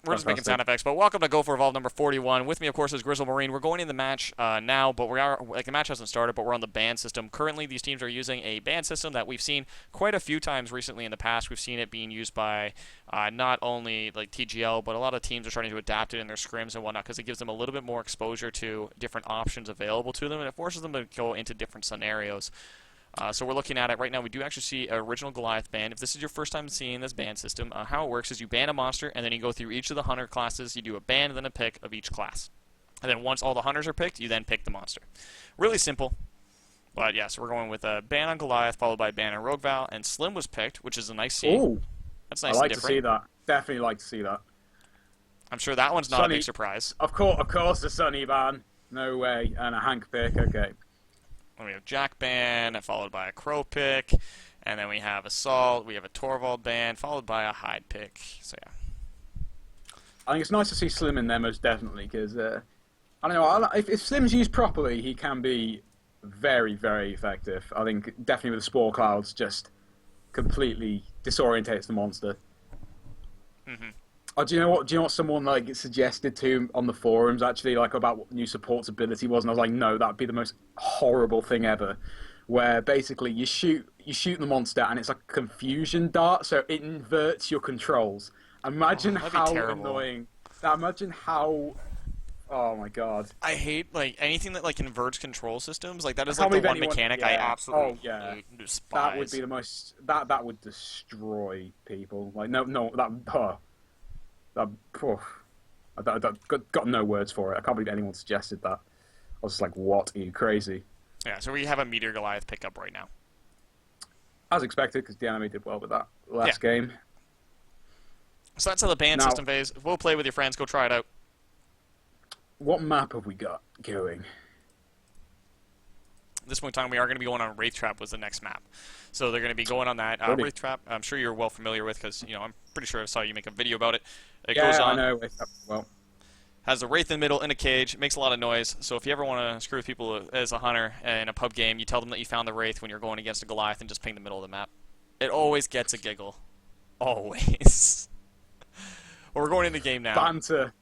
We're just making sound effects, but welcome to Go4Evolve number 41. With me, of course, is Grizzle Marine. We're going in the match now, but the match hasn't started, but we're on the ban system. Currently, these teams are using a ban system that we've seen quite a few times recently in the past. We've seen it being used by not only like TGL, but a lot of teams are starting to adapt it in their scrims and whatnot because it gives them a little bit more exposure to different options available to them, and it forces them to go into different scenarios. So we're looking at it right now. We do actually see an original Goliath ban. If this is your first time seeing this ban system, how it works is you ban a monster, and then you go through each of the hunter classes. You do a ban and then a pick of each class. And then once all the hunters are picked, you then pick the monster. Really simple. But yeah, so we're going with a ban on Goliath, followed by a ban on Rogue Val, and Slim was picked, which is a nice see. Ooh, that's nice I like and to see different. that. Definitely like to see that. I'm sure that one's not a big surprise. Of course, the Sunny ban. No way. And a Hank pick. Okay. And we have Jack ban, followed by a Crow pick, and then we have Assault, we have a Torvald ban, followed by a Hyde pick. So yeah. I think it's nice to see Slim in there most definitely, because I don't know, if Slim's used properly, he can be very, very effective. I think definitely with the Spore Clouds, just completely disorientates the monster. Mm-hmm. Oh, do you know what someone like suggested to on the forums actually, like about what new support's ability was, and I was like, no, that'd be the most horrible thing ever. Where basically you shoot the monster and it's like a confusion dart, so it inverts your controls. Imagine how annoying. Imagine how. Oh my god. I hate like anything that like inverts control systems. Like that is like the one mechanic I absolutely despise. That would be the most. That would destroy people. Like no that. I got no words for it. I can't believe anyone suggested that. I was just like, what? Are you crazy? Yeah, so we have a Meteor Goliath pickup right now. As expected, because Jamais did well with that last game. So that's how the ban system phase. We'll play with your friends. Go try it out. What map have we got going? At this point in time, we are going to be going on Wraith Trap was the next map. So they're going to be going on that. Wraith Trap, I'm sure you're well familiar with because, you know, I'm pretty sure I saw you make a video about it. It goes on. I know. Well, has the Wraith in the middle in a cage, makes a lot of noise. So if you ever want to screw with people as a hunter in a pub game, you tell them that you found the Wraith when you're going against a Goliath and just ping the middle of the map. It always gets a giggle. Always. Well, we're going into the game now. Banter.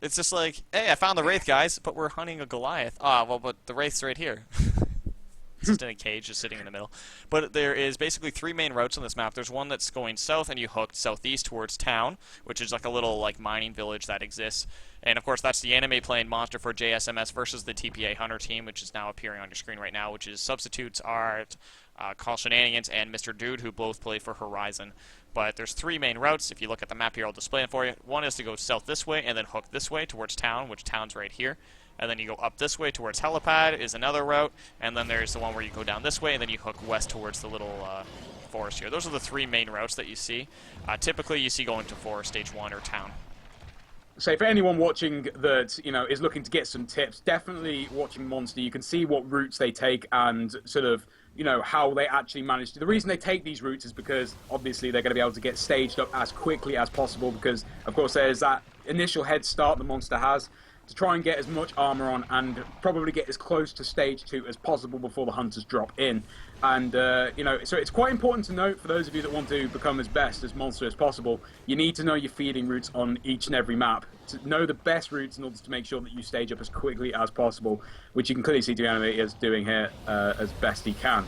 It's just like, hey, I found the Wraith, guys, but we're hunting a Goliath. Ah, well, but the Wraith's right here. It's just in a cage, just sitting in the middle. But there is basically three main routes on this map. There's one that's going south, and you hook southeast towards town, which is like a little like mining village that exists. And, of course, that's the anime playing monster for JSMS versus the TPA Hunter team, which is now appearing on your screen right now, which is Substitutes Art, Call Shenanigans, and Mr. Dude, who both play for Horizon. But there's three main routes. If you look at the map here, I'll display them for you. One is to go south this way and then hook this way towards town, which town's right here. And then you go up this way towards Helipad is another route. And then there's the one where you go down this way and then you hook west towards the little forest here. Those are the three main routes that you see. Typically, you see going to forest, stage 1, or town. So for anyone watching that, you know, is looking to get some tips, definitely watching Monster, you can see what routes they take and sort of, you know, how they actually manage to. The reason they take these routes is because obviously they're going to be able to get staged up as quickly as possible because, of course, there's that initial head start the monster has to try and get as much armor on and probably get as close to stage 2 as possible before the hunters drop in. And, you know, so it's quite important to note for those of you that want to become as best as monster as possible, you need to know your feeding routes on each and every map. To know the best routes in order to make sure that you stage up as quickly as possible, which you can clearly see Jamais is doing here as best he can.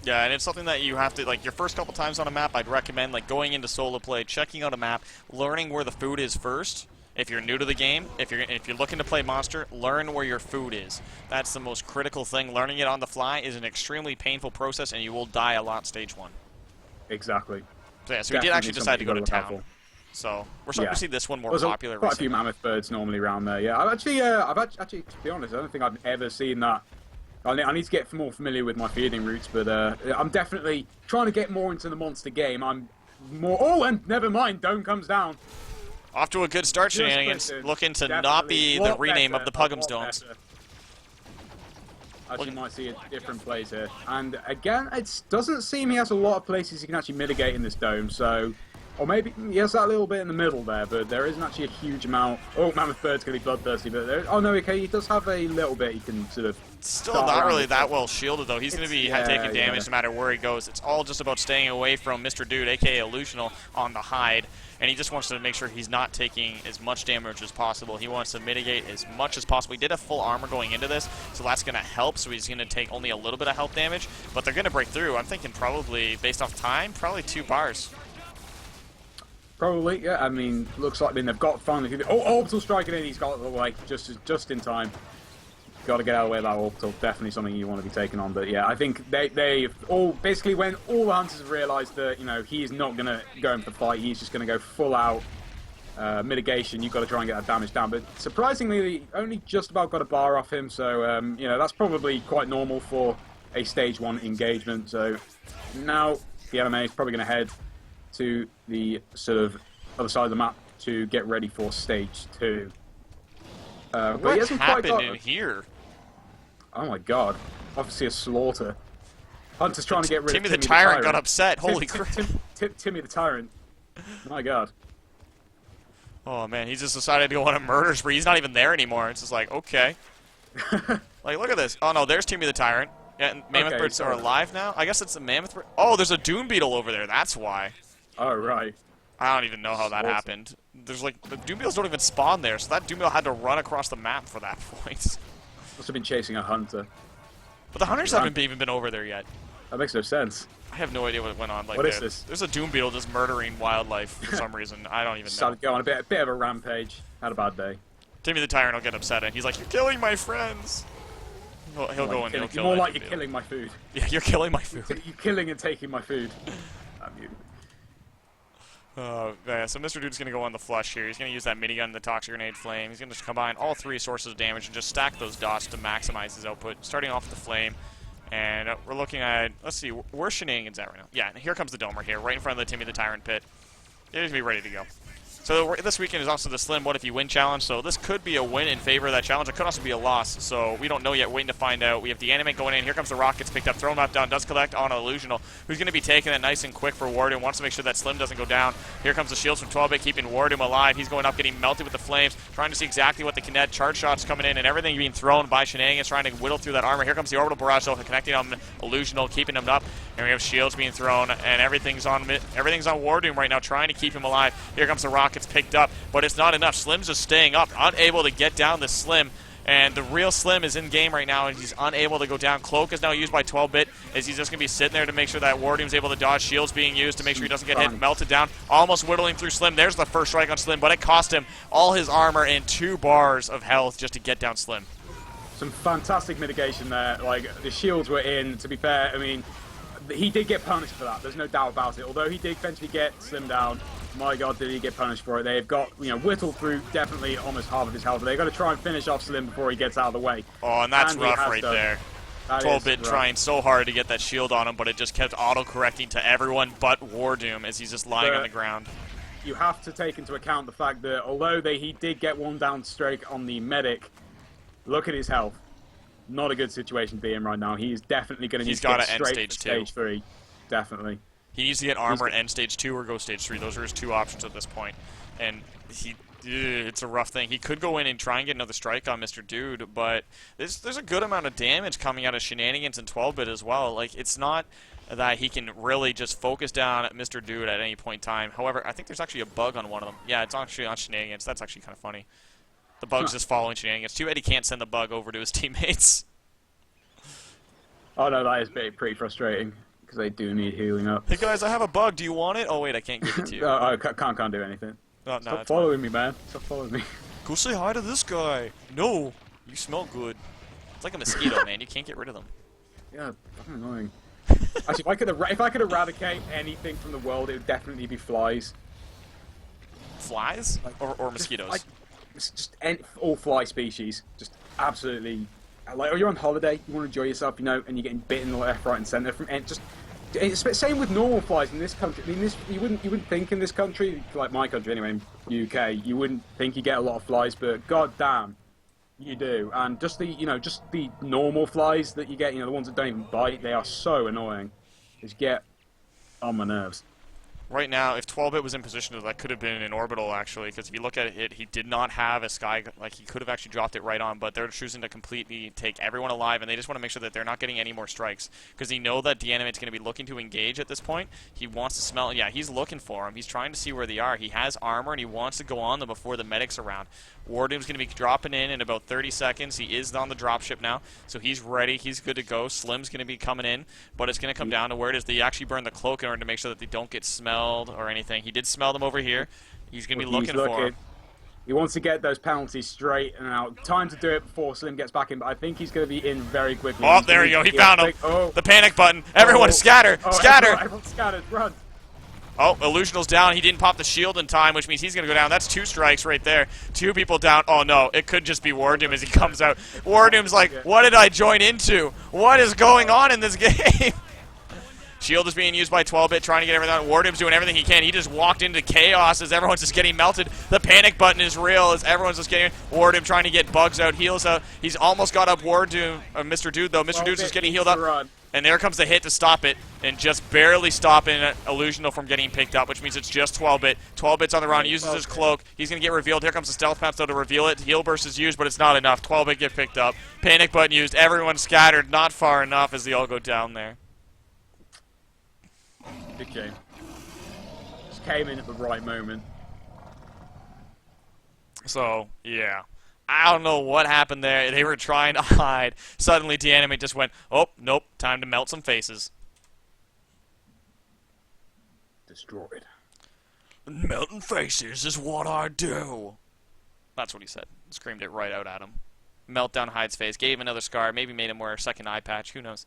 Yeah, and it's something that you have to, like, your first couple times on a map, I'd recommend, like, going into solo play, checking out a map, learning where the food is first. If you're new to the game, if you're looking to play Monster, learn where your food is. That's the most critical thing. Learning it on the fly is an extremely painful process, and you will die a lot stage 1. Exactly. So yeah, so we did actually decide to go to town. So we're starting to see this one more popular. Quite a few mammoth birds normally around there. Yeah, I've actually, to be honest, I don't think I've ever seen that. I need to get more familiar with my feeding routes, but I'm definitely trying to get more into the monster game. I'm more. Oh, and never mind. Dome comes down. Off to a good start, Shenanigans. Looking to not be the rename of the Pugham's Domes. As you might see, different plays here. And again, it doesn't seem he has a lot of places he can actually mitigate in this dome, so Or maybe he has that little bit in the middle there, but there isn't actually a huge amount. Oh, Mammoth Bird's going to be bloodthirsty, but there... Oh, no, okay, he does have a little bit he can sort of... Still not really that well shielded, though. He's going to be taking damage no matter where he goes. It's all just about staying away from Mr. Dude, a.k.a. Illusional, on the hide. And he just wants to make sure he's not taking as much damage as possible. He wants to mitigate as much as possible. He did have full armor going into this, so that's going to help. So he's going to take only a little bit of health damage. But they're going to break through. I'm thinking probably, based off time, probably 2 bars. Probably, yeah. I mean, looks like they've got finally... Oh, Orbital striking in. He's got it away just in time. Got to get out of the way of that Orbital. Definitely something you want to be taking on. But yeah, I think they've all... Basically, when all the hunters have realised that, you know, he's not going to go in for the fight, he's just going to go full out mitigation. You've got to try and get that damage down. But surprisingly, they only just about got a bar off him. So, you know, that's probably quite normal for a Stage 1 engagement. So now the LMA is probably going to head to the sort of other side of the map to get ready for Stage 2. What happened in here? Oh my god. Obviously a slaughter. Hunter's trying to get rid of Timmy the Tyrant got upset. Holy crap. Timmy the Tyrant. My god. Oh man, he's just decided to go on a murder spree. He's not even there anymore. It's just like, okay. Like, look at this. Oh no, there's Timmy the Tyrant. Yeah, and Mammoth Birds are alive now? I guess it's a Mammoth Bird. Oh, there's a Doom Beetle over there. That's why. Oh, right. I don't even know how that happened. There's like, the Doom Beetles don't even spawn there, so that Doom Beetle had to run across the map for that point. Must have been chasing a hunter. But the hunters haven't even been over there yet. That makes no sense. I have no idea what went on. Like, what is this? There's a Doom Beetle just murdering wildlife for some reason. I don't even know. Started going a bit of a rampage. Had a bad day. Timmy the Tyrant will get upset, and he's like, "You're killing my friends." He'll go and he'll kill. More like you're killing my food. Yeah, you're killing my food. You're killing and taking my food. Damn you. Yeah, so Mr. Dude's going to go on the flush here. He's going to use that minigun, the Toxic Grenade, Flame. He's going to just combine all 3 sources of damage and just stack those dots to maximize his output, starting off with the Flame. And we're looking at, let's see, where's Shenanigans at right now? Yeah, here comes the Domer here, right in front of the Timmy the Tyrant pit. He's going to be ready to go. So this weekend is also the Slim What If You Win challenge, so this could be a win in favor of that challenge. It could also be a loss, so we don't know yet. Waiting to find out. We have the Animate going in. Here comes the Rockets picked up, throw him up, down, does collect on Illusional, who's going to be taking it nice and quick for Wardoom. Wants to make sure that Slim doesn't go down. Here comes the shields from 12-bit, keeping Wardoom alive. He's going up, getting melted with the flames, trying to see exactly what they can net. Charge shots coming in, and everything being thrown by Shenanigans, trying to whittle through that armor. Here comes the Orbital Barrage, though, connecting on Illusional, keeping him up. And we have shields being thrown, and everything's on Wardoom right now, trying to keep him alive. Here comes the Rockets picked up, but it's not enough. Slim's just staying up, unable to get down the Slim. And the real Slim is in game right now, and he's unable to go down. Cloak is now used by 12-bit, as he's just going to be sitting there to make sure that Wardoom's able to dodge. Shields being used to make sure he doesn't get hit. Melted down, almost whittling through Slim. There's the first strike on Slim, but it cost him all his armor and 2 bars of health just to get down Slim. Some fantastic mitigation there. Like, the shields were in, to be fair. I mean, he did get punished for that. There's no doubt about it. Although he did eventually get Slim down, my god, did he get punished for it. They've got, you know, whittled through definitely almost half of his health. But they've got to try and finish off Slim before he gets out of the way. Oh, and that's rough right there. 12-bit trying so hard to get that shield on him, but it just kept auto-correcting to everyone but Wardoom as he's just lying on the ground. You have to take into account the fact that although he did get one down streak on the medic, look at his health. Not a good situation to be in right now. He is definitely going to need to get straight to Stage 3. Definitely. He needs to get armor and end Stage 2 or go Stage 3. Those are his 2 options at this point. And it's a rough thing. He could go in and try and get another strike on Mr. Dude, but there's a good amount of damage coming out of Shenanigans and 12-bit as well. Like, it's not that he can really just focus down at Mr. Dude at any point in time. However, I think there's actually a bug on one of them. Yeah, it's actually on Shenanigans. That's actually kind of funny. The bug's just following Shenanigans. Too bad he can't send the bug over to his teammates. Oh no, that is pretty frustrating, because they do need healing up. Hey guys, I have a bug. Do you want it? Oh wait, I can't give it to you. I can't do anything. No, Stop following me, man. Stop following me. Go say hi to this guy. No, you smell good. It's like a mosquito, man. You can't get rid of them. Yeah, fucking annoying. Actually, if I could eradicate anything from the world, it would definitely be flies. Flies? Or mosquitoes? Just all fly species. Just absolutely. Like, you're on holiday, you want to enjoy yourself, you know, and you're getting bitten left, right, and centre from same with normal flies in this country. I mean, you wouldn't think in this country, like my country anyway, in UK, you wouldn't think you get a lot of flies, but god damn, you do. And just the normal flies that you get, you know, the ones that don't even bite, they are so annoying. Just get on my nerves. Right now, if 12-bit was in position, that could have been an orbital, actually, because if you look at it, he did not have a sky, like, he could have actually dropped it right on, but they're choosing to completely take everyone alive, and they just want to make sure that they're not getting any more strikes, because they know that Deanimate's going to be looking to engage at this point. He wants to smell, yeah, he's looking for them. He's trying to see where they are. He has armor, and he wants to go on them before the medic's around. Wardoom's going to be dropping in about 30 seconds. He is on the dropship now, so he's ready. He's good to go. Slim's going to be coming in, but it's going to come down to where it is. They actually burn the cloak in order to make sure that they don't get smelled or anything. He did smell them over here. He's going to be looking for them. He wants to get those penalties straight and out. Time to do it before Slim gets back in, but I think he's going to be in very quickly. Oh, there you go. He found him. Oh. The panic button. Everyone scatter. Scatter. Everyone scattered. Run. Oh, Illusional's down. He didn't pop the shield in time, which means he's going to go down. That's 2 strikes right there. 2 people down. Oh, no. It could just be Wardoom as he comes out. Wardoom's like, what did I join into? What is going on in this game? Shield is being used by 12-bit, trying to get everything out. Wardoom's doing everything he can. He just walked into chaos as everyone's just getting melted. The panic button is real as everyone's just getting... Wardoom trying to get bugs out, heals out. He's almost got up Wardoom, Mr. Dude, though. Mr. Dude's just getting healed up. And there comes the hit to stop it, and just barely stopping Illusional from getting picked up, which means it's just 12-bit. 12-bit's on the run, uses his cloak. He's going to get revealed. Here comes the stealth patch, though, to reveal it. Heal burst is used, but it's not enough. 12-bit get picked up. Panic button used. Everyone scattered. Not far enough as they all go down there. Big game. Just came in at the right moment. So, yeah. I don't know what happened there. They were trying to hide. Suddenly, Deanimate just went, oh, nope, time to melt some faces. Destroyed. Melting faces is what I do. That's what he said. Screamed it right out at him. Meltdown hides face. Gave him another scar. Maybe made him wear a second eye patch. Who knows?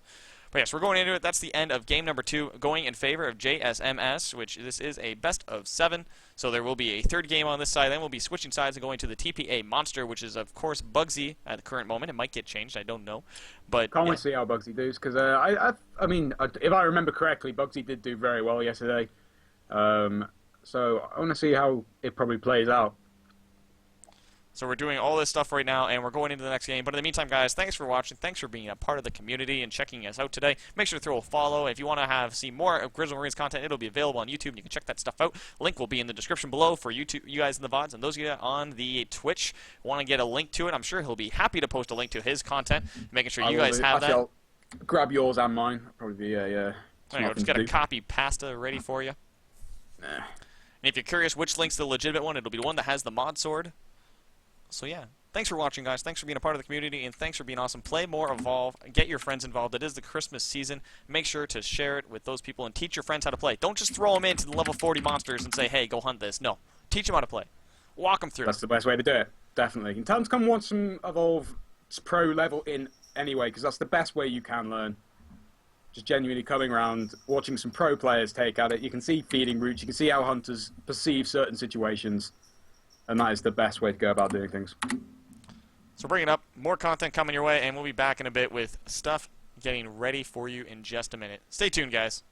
But yes, we're going into it. That's the end of game number 2, going in favor of JSMS, which this is a best of 7. So there will be a third game on this side. Then we'll be switching sides and going to the TPA monster, which is, of course, Bugsy at the current moment. It might get changed. I don't know. But can't wait to see how Bugsy does, because I mean, if I remember correctly, Bugsy did do very well yesterday. So I want to see how it probably plays out. So we're doing all this stuff right now, and we're going into the next game. But in the meantime, guys, thanks for watching. Thanks for being a part of the community and checking us out today. Make sure to throw a follow. If you want to see more of Grizzle Marine's content, it'll be available on YouTube, and you can check that stuff out. Link will be in the description below for you guys in the VODs, and those of you on the Twitch want to get a link to it. I'm sure he'll be happy to post a link to his content, making sure you guys have that. I'll grab yours and mine. Probably be a there you go. Just get a copy pasta ready for you. Nah. And if you're curious which link's the legitimate one, it'll be the one that has the mod sword. So yeah. Thanks for watching, guys. Thanks for being a part of the community, and thanks for being awesome. Play more, evolve, get your friends involved. It is the Christmas season. Make sure to share it with those people and teach your friends how to play. Don't just throw them into the level 40 monsters and say, hey, go hunt this. No. Teach them how to play. Walk them through. That's the best way to do it, definitely. And tell them to come watch some Evolve Pro level in anyway, because that's the best way you can learn. Just genuinely coming around, watching some pro players take at it. You can see feeding routes. You can see how hunters perceive certain situations. And that is the best way to go about doing things. So bring it up. More content coming your way, and we'll be back in a bit with stuff getting ready for you in just a minute. Stay tuned, guys.